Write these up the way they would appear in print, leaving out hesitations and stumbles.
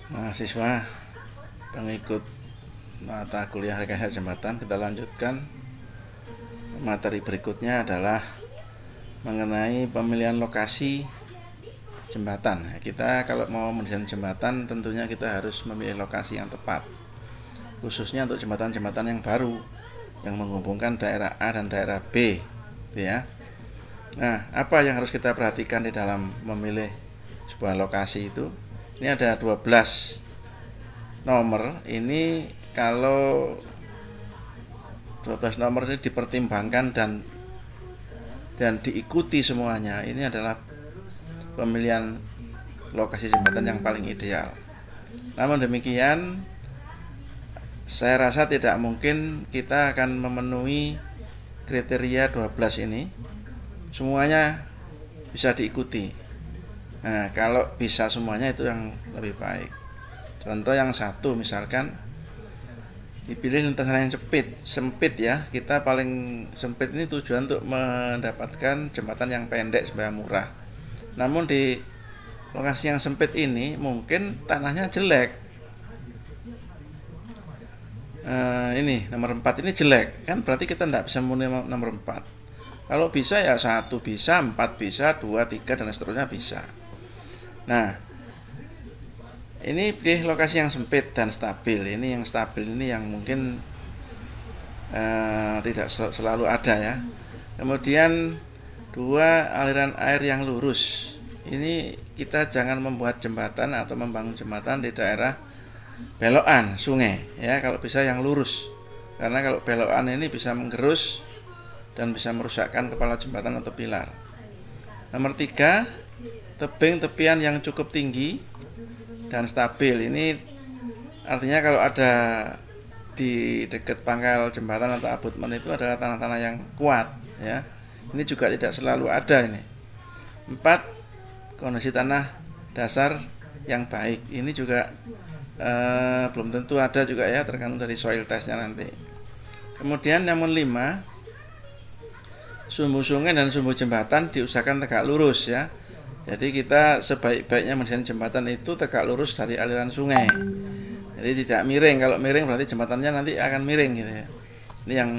Mahasiswa pengikut mata kuliah rekayasa jembatan, kita lanjutkan. Materi berikutnya adalah mengenai pemilihan lokasi jembatan. Kita kalau mau mendesain jembatan tentunya kita harus memilih lokasi yang tepat, khususnya untuk jembatan-jembatan yang baru yang menghubungkan daerah A dan daerah B, ya. Nah, apa yang harus kita perhatikan di dalam memilih sebuah lokasi itu? Ini ada 12 nomor. Ini kalau 12 nomor ini dipertimbangkan dan diikuti semuanya, ini adalah pemilihan lokasi jembatan yang paling ideal. Namun demikian, saya rasa tidak mungkin kita akan memenuhi kriteria 12 ini semuanya bisa diikuti. Nah, kalau bisa semuanya itu yang lebih baik. Contoh yang satu, misalkan dipilih lintasan yang sempit ya. Kita paling sempit ini tujuan untuk mendapatkan jembatan yang pendek supaya murah. Namun di lokasi yang sempit ini mungkin tanahnya jelek. Ini nomor 4 ini jelek, kan berarti kita tidak bisa memenuhi nomor 4. Kalau bisa ya 1 bisa, 4 bisa, 2, 3 dan seterusnya bisa. Nah, ini pilih lokasi yang sempit dan stabil. Ini yang stabil ini yang mungkin tidak selalu ada ya. Kemudian 2, aliran air yang lurus. Ini kita jangan membuat jembatan atau membangun jembatan di daerah belokan sungai ya, kalau bisa yang lurus. Karena kalau belokan ini bisa menggerus dan bisa merusakkan kepala jembatan atau pilar. Nomor 3, tebing tepian yang cukup tinggi dan stabil. Ini artinya kalau ada di dekat pangkal jembatan atau abutmen itu adalah tanah-tanah yang kuat ya. Ini juga tidak selalu ada ini. 4, kondisi tanah dasar yang baik. Ini juga belum tentu ada juga ya, tergantung dari soil testnya nanti. Kemudian nomor 5, sumbu sungai dan sumbu jembatan diusahakan tegak lurus ya. Jadi kita sebaik-baiknya mendesain jembatan itu tegak lurus dari aliran sungai. Jadi tidak miring. Kalau miring berarti jembatannya nanti akan miring gitu ya. Ini yang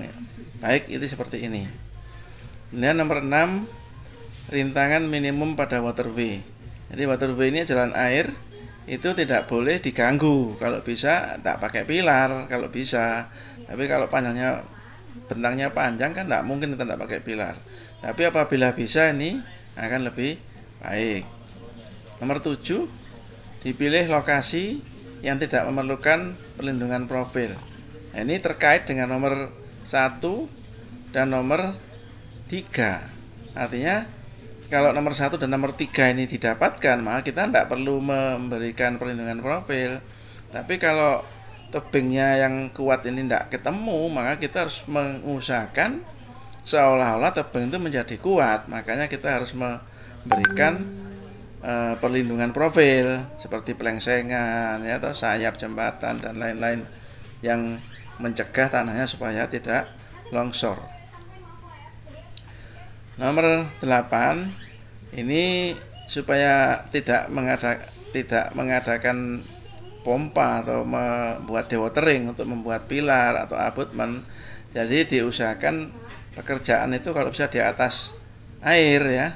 baik itu seperti ini. Kemudian nomor 6, rintangan minimum pada waterway. Jadi waterway ini jalan air itu tidak boleh diganggu. Kalau bisa tak pakai pilar kalau bisa. Tapi kalau panjangnya bentangnya panjang kan tidak mungkin kita tidak pakai pilar. Tapi apabila bisa ini akan lebih baik. Nomor 7, dipilih lokasi yang tidak memerlukan perlindungan profil. Nah, ini terkait dengan nomor 1 dan nomor 3. Artinya kalau nomor 1 dan nomor 3 ini didapatkan, maka kita tidak perlu memberikan perlindungan profil. Tapi kalau tebingnya yang kuat ini tidak ketemu, maka kita harus mengusahakan seolah-olah tebing itu menjadi kuat. Makanya kita harus memberikan perlindungan profil seperti pelengsengan ya, atau sayap jembatan dan lain-lain yang mencegah tanahnya supaya tidak longsor. Nomor 8, ini supaya tidak mengadakan pompa atau membuat dewatering untuk membuat pilar atau abutmen. Jadi diusahakan pekerjaan itu kalau bisa di atas air ya,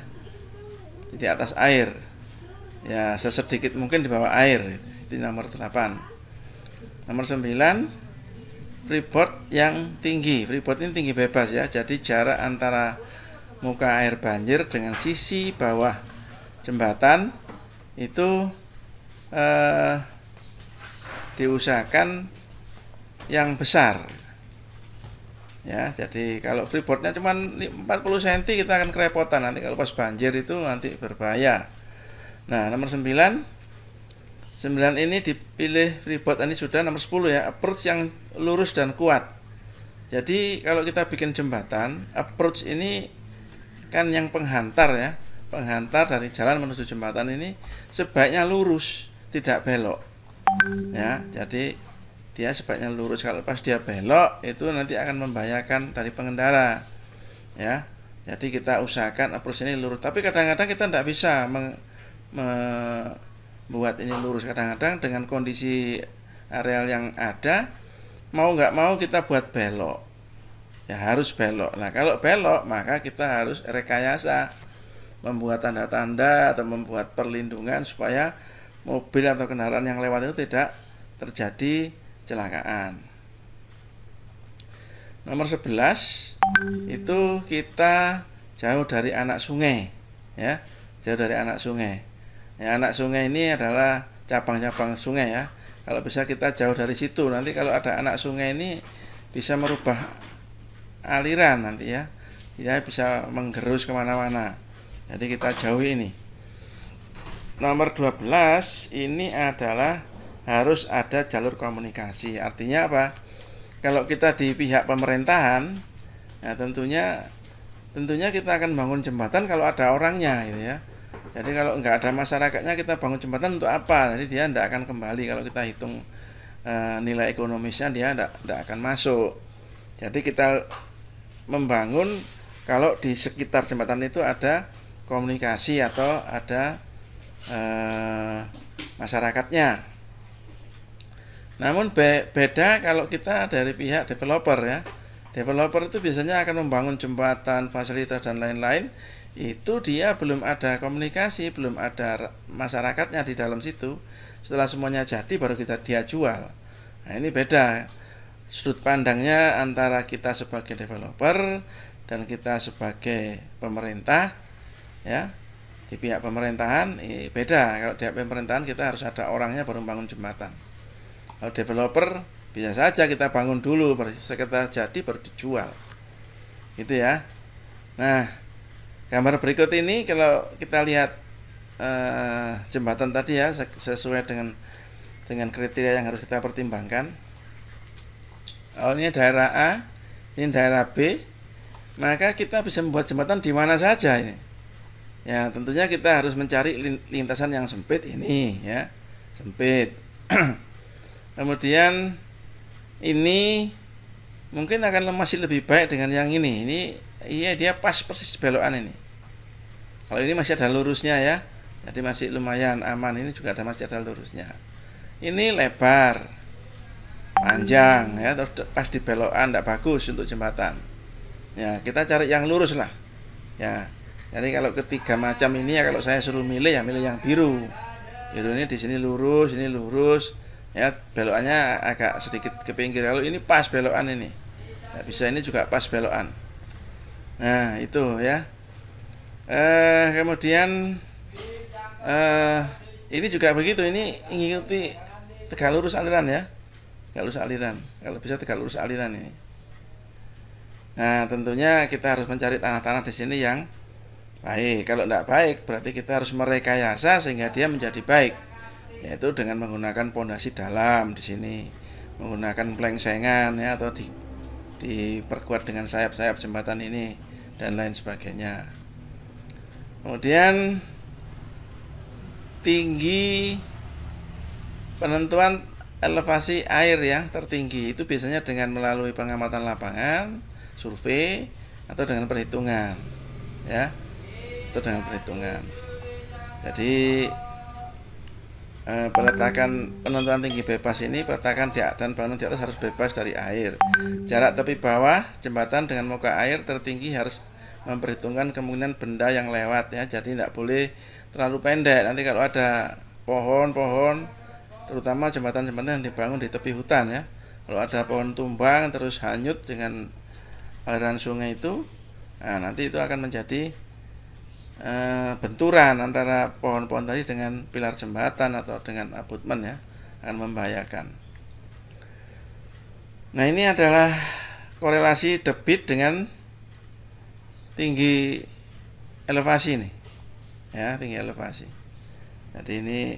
di atas air ya, sesedikit mungkin di bawah air. Itu nomor 8. Nomor 9, freeboard yang tinggi. Freeboard ini tinggi bebas ya, jadi jarak antara muka air banjir dengan sisi bawah jembatan itu diusahakan yang besar ya. Jadi kalau freeboardnya cuma 40 cm kita akan kerepotan nanti kalau pas banjir, itu nanti berbahaya. Nah, nomor 9 ini dipilih freeboard ini sudah. Nomor 10 ya, approach yang lurus dan kuat. Jadi kalau kita bikin jembatan, approach ini kan yang penghantar ya, penghantar dari jalan menuju jembatan ini sebaiknya lurus, tidak belok ya. Jadi dia sebaiknya lurus. Kalau pas dia belok itu nanti akan membahayakan dari pengendara ya. Jadi kita usahakan approach ini lurus. Tapi kadang-kadang kita tidak bisa buat ini lurus. Kadang-kadang dengan kondisi areal yang ada, mau nggak mau kita buat belok, ya harus belok. Nah kalau belok maka kita harus rekayasa, membuat tanda-tanda atau membuat perlindungan supaya mobil atau kendaraan yang lewat itu tidak terjadi kecelakaan. Nomor 11 itu kita jauh dari anak sungai, ya, jauh dari anak sungai. Ya, anak sungai ini adalah cabang-cabang sungai ya. Kalau bisa kita jauh dari situ. Nanti kalau ada anak sungai ini bisa merubah aliran nanti ya, dia bisa menggerus kemana-mana. Jadi kita jauhi ini. Nomor 12 ini adalah harus ada jalur komunikasi. Artinya apa? Kalau kita di pihak pemerintahan, ya tentunya kita akan bangun jembatan kalau ada orangnya gitu ya. Jadi kalau nggak ada masyarakatnya kita bangun jembatan untuk apa? Jadi dia tidak akan kembali. Kalau kita hitung nilai ekonomisnya dia tidak akan masuk. Jadi kita membangun kalau di sekitar jembatan itu ada komunikasi atau ada masyarakatnya. Namun beda kalau kita dari pihak developer ya. Developer itu biasanya akan membangun jembatan, fasilitas dan lain-lain. Itu dia belum ada komunikasi, belum ada masyarakatnya di dalam situ. Setelah semuanya jadi baru dia jual. Nah ini beda sudut pandangnya antara kita sebagai developer dan kita sebagai pemerintah ya. Di pihak pemerintahan beda. Kalau di pihak pemerintahan kita harus ada orangnya baru bangun jembatan. Kalau developer bisa saja kita bangun dulu, sekitar jadi baru dijual. Gitu ya. Nah, gambar berikut ini kalau kita lihat jembatan tadi ya sesuai dengan kriteria yang harus kita pertimbangkan. Kalau ini daerah A, ini daerah B, maka kita bisa membuat jembatan di mana saja ini. Ya, tentunya kita harus mencari lintasan yang sempit ini ya. Sempit. Kemudian ini mungkin akan masih lebih baik dengan yang ini. Ini iya dia pas persis belokan ini. Kalau ini masih ada lurusnya ya. Jadi masih lumayan aman. Ini juga masih ada lurusnya. Ini lebar, panjang ya, terus pas di belokan tidak bagus untuk jembatan. Ya, kita cari yang lurus lah. Ya. Jadi kalau ketiga macam ini ya kalau saya suruh milih ya milih yang biru. Biru ini di sini lurus, ini lurus. Ya belokannya agak sedikit ke pinggir. Kalau ini pas belokan ini nggak bisa, ini juga pas belokan. Nah itu ya. Kemudian ini juga begitu, ini mengikuti tegak lurus aliran ya, tegak lurus aliran. Kalau bisa tegak lurus aliran ini. Nah tentunya kita harus mencari tanah-tanah di sini yang baik. Kalau tidak baik berarti kita harus merekayasa sehingga dia menjadi baik. Yaitu dengan menggunakan pondasi dalam di sini, menggunakan plengsengan ya atau diperkuat dengan sayap-sayap jembatan ini dan lain sebagainya. Kemudian tinggi penentuan elevasi air yang tertinggi itu biasanya dengan melalui pengamatan lapangan, survei atau dengan perhitungan ya. Itu dengan perhitungan. Jadi peletakan penentuan tinggi bebas ini peletakan dan bangunan di atas harus bebas dari air. Jarak tepi bawah jembatan dengan muka air tertinggi harus memperhitungkan kemungkinan benda yang lewat ya. Jadi tidak boleh terlalu pendek. Nanti kalau ada pohon-pohon, terutama jembatan-jembatan yang dibangun di tepi hutan ya, kalau ada pohon tumbang terus hanyut dengan aliran sungai itu, nah nanti itu akan menjadi benturan antara pohon-pohon tadi dengan pilar jembatan atau dengan abutmen ya, akan membahayakan. Nah ini adalah korelasi debit dengan tinggi elevasi nih ya, tinggi elevasi. Jadi ini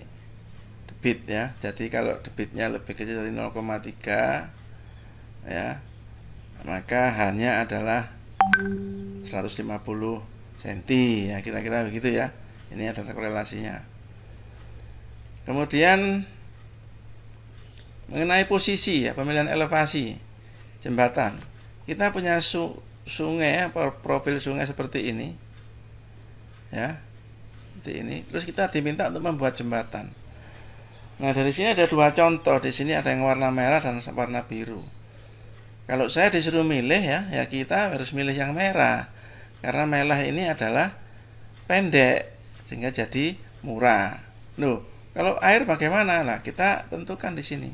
debit ya, jadi kalau debitnya lebih kecil dari 0,3 ya, maka hanya adalah 150 cm ya, kira-kira begitu ya. Ini adalah korelasinya. Kemudian mengenai posisi ya, pemilihan elevasi jembatan, kita punya sungai ya, profil sungai seperti ini ya, seperti ini. Terus kita diminta untuk membuat jembatan. Nah, dari sini ada dua contoh. Di sini ada yang warna merah dan warna biru. Kalau saya disuruh milih ya kita harus milih yang merah. Karena merah ini adalah pendek sehingga jadi murah. Loh, kalau air bagaimana? Nah, kita tentukan di sini.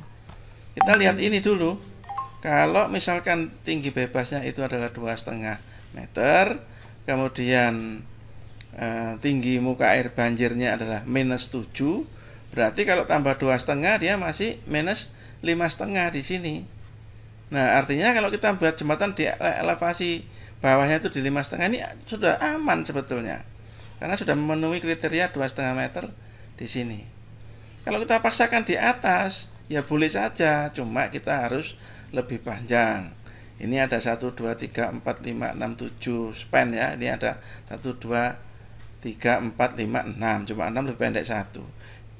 Kita lihat ini dulu. Kalau misalkan tinggi bebasnya itu adalah 2,5 meter, kemudian tinggi muka air banjirnya adalah -7, berarti kalau tambah 2,5 dia masih -5,5 di sini. Nah, artinya kalau kita buat jembatan di elevasi bawahnya itu di 5,5 ini sudah aman sebetulnya. Karena sudah memenuhi kriteria 2,5 meter di sini. Kalau kita paksakan di atas, ya boleh saja, cuma kita harus lebih panjang. Ini ada 1, 2, 3, 4, 5, 6, 7 span ya. Ini ada 1, 2, 3, 4, 5, 6. Cuma 6 lebih pendek 1.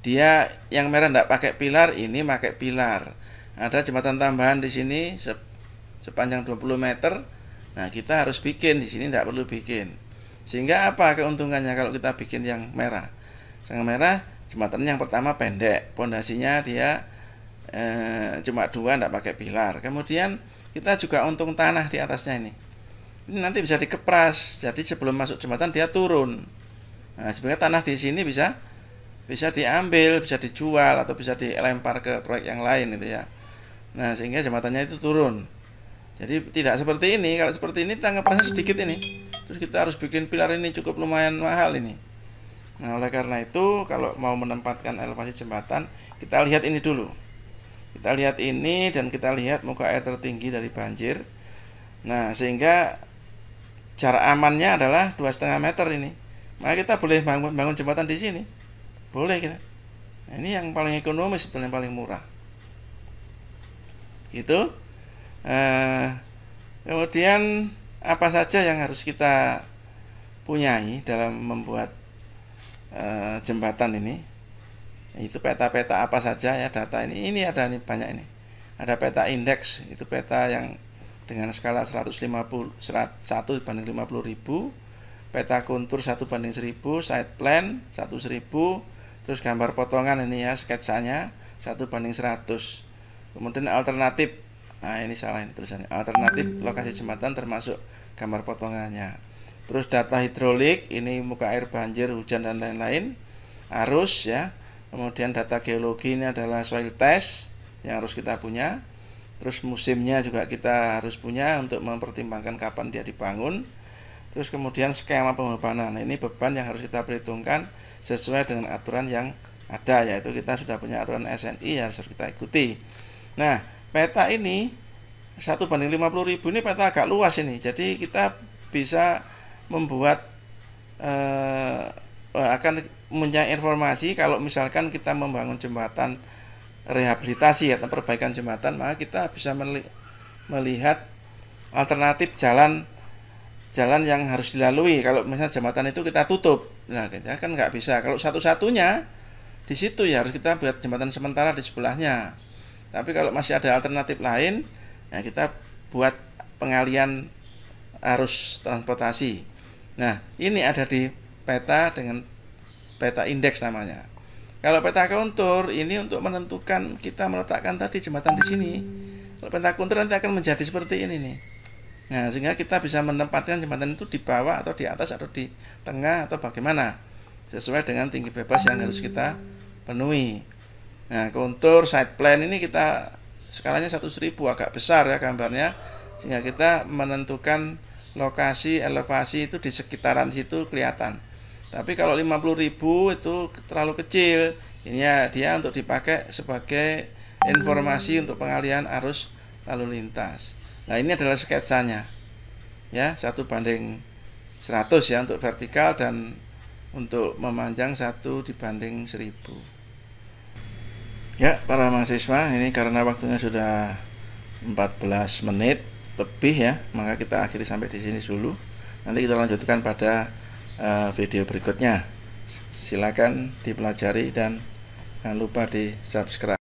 Dia yang merah tidak pakai pilar, ini pakai pilar. Ada jembatan tambahan di sini sepanjang 20 meter. Nah, kita harus bikin di sini, tidak perlu bikin. Sehingga apa keuntungannya kalau kita bikin yang merah? Yang merah jembatan yang pertama pendek, pondasinya dia cuma 2, tidak pakai pilar. Kemudian kita juga untung tanah di atasnya ini. Ini nanti bisa dikepras, jadi sebelum masuk jembatan dia turun. Nah, sebenarnya tanah di sini bisa diambil, bisa dijual atau bisa dilempar ke proyek yang lain gitu ya. Nah, sehingga jembatannya itu turun. Jadi tidak seperti ini. Kalau seperti ini kita ngeprasnya sedikit ini. Terus kita harus bikin pilar ini cukup lumayan mahal ini. Nah, oleh karena itu kalau mau menempatkan elevasi jembatan, kita lihat ini dulu. Kita lihat ini dan kita lihat muka air tertinggi dari banjir. Nah, sehingga jarak amannya adalah 2,5 meter ini. Maka kita boleh bangun jembatan di sini. Boleh kita. Nah, ini yang paling ekonomis, sebetulnya yang paling murah. Itu. Kemudian apa saja yang harus kita punyai dalam membuat jembatan ini? Itu peta-peta apa saja ya, data ini ada nih, banyak ini. Ada peta indeks, itu peta yang dengan skala 1 banding 50.000, peta kontur 1/1000, site plan 1/1000, terus gambar potongan ini ya, sketsanya 1/100. Kemudian alternatif, nah ini salah ini tulisannya, alternatif lokasi jembatan termasuk gambar potongannya. Terus data hidrolik, ini muka air banjir, hujan dan lain-lain, arus ya. Kemudian data geologi, ini adalah soil test yang harus kita punya. Terus musimnya juga kita harus punya untuk mempertimbangkan kapan dia dibangun. Terus kemudian skema pembebanan. Nah, ini beban yang harus kita perhitungkan sesuai dengan aturan yang ada, yaitu kita sudah punya aturan SNI yang harus kita ikuti. Nah, peta ini 1/50.000 ini peta agak luas ini. Jadi kita bisa membuat akan punya informasi kalau misalkan kita membangun jembatan rehabilitasi atau perbaikan jembatan, maka kita bisa melihat alternatif jalan yang harus dilalui. Kalau misalnya jembatan itu kita tutup, nah kita kan nggak bisa. Kalau satu-satunya di situ ya harus kita buat jembatan sementara di sebelahnya. Tapi kalau masih ada alternatif lain, ya kita buat pengalian arus transportasi. Nah, ini ada di peta dengan peta indeks namanya. Kalau peta kontur ini untuk menentukan kita meletakkan tadi jembatan di sini. Kalau peta kontur nanti akan menjadi seperti ini nih. Nah, sehingga kita bisa menempatkan jembatan itu di bawah atau di atas atau di tengah atau bagaimana sesuai dengan tinggi bebas yang harus kita penuhi. Nah, kontur site plan ini kita skalanya 1/1000, agak besar ya gambarnya, sehingga kita menentukan lokasi elevasi itu di sekitaran situ kelihatan. Tapi kalau 50.000 itu terlalu kecil. Ini dia untuk dipakai sebagai informasi untuk pengalihan arus lalu lintas. Nah, ini adalah sketsanya. Ya, 1/100 ya untuk vertikal dan untuk memanjang 1/1000. Ya, para mahasiswa, ini karena waktunya sudah 14 menit lebih ya, maka kita akhiri sampai di sini dulu. Nanti kita lanjutkan pada video berikutnya. Silakan dipelajari dan jangan lupa di subscribe.